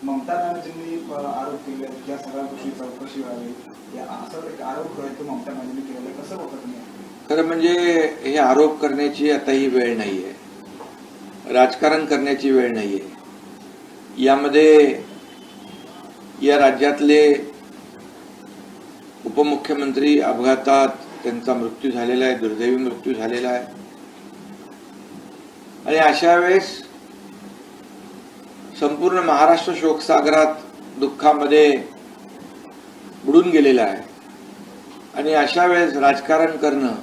ममता बॅनर्जींनी आरोप केले या सगळ्या गोष्टी चौकशी व्हावी, असं एक आरोप आहे तो ममता बॅनर्जींनी केलेला, कसं बघता तुम्ही? खरं म्हणजे हे आरोप करण्याची आता ही वेळ नाहीये, राजकारण करण्याची वेळ नाहीये. यामध्ये या राज्यातले उपमुख्यमंत्री अपघातात त्यांचा मृत्यू झालेला आहे, दुर्दैवी मृत्यू झालेला आहे. आणि अशा वेळेस संपूर्ण महाराष्ट्र शोकसागरात दुःखामध्ये बुडून गेलेला आहे. आणि अशा वेळेस राजकारण करणं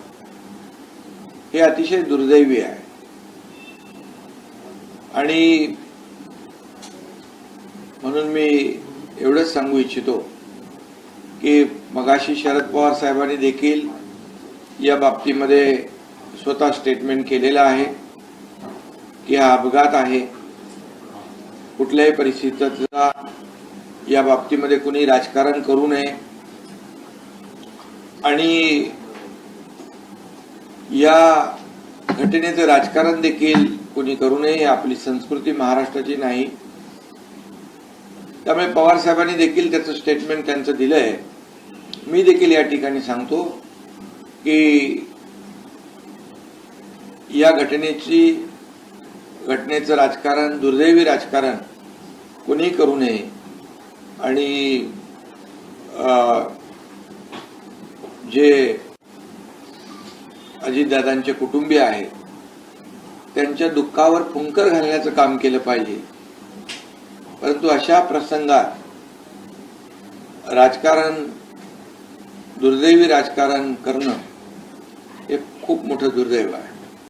हे अतिशय दुर्दैवी आहे. आणि म्हणून मी एवढंच सांगू इच्छितो की मगाशी शरद पवार साहेबांनी देखील या बाबतीमध्ये स्वतः स्टेटमेंट केलेलं आहे की हा अपघात आहे, कुठल्याही परिस्थितीचा या बाबतीमध्ये कुणी राजकारण करू नये. आणि या घटनेचं राजकारण देखील कुणी करू नये, ही आपली संस्कृती महाराष्ट्राची नाही. त्यामुळे पवार साहेबांनी देखील त्याचं स्टेटमेंट त्यांचं दिलंय. मी देखील या ठिकाणी सांगतो की या घटनेचं राजकारण, दुर्दैवी राजकारण कुणी करू नये. आणि जे अजितदादांचे कुटुंबीय आहेत त्यांच्या दुःखावर फुंकर घालण्याचं काम केलं पाहिजे. परंतु अशा प्रसंगात राजकारण, दुर्दैवी राजकारण करणं हे खूप मोठं दुर्दैव आहे.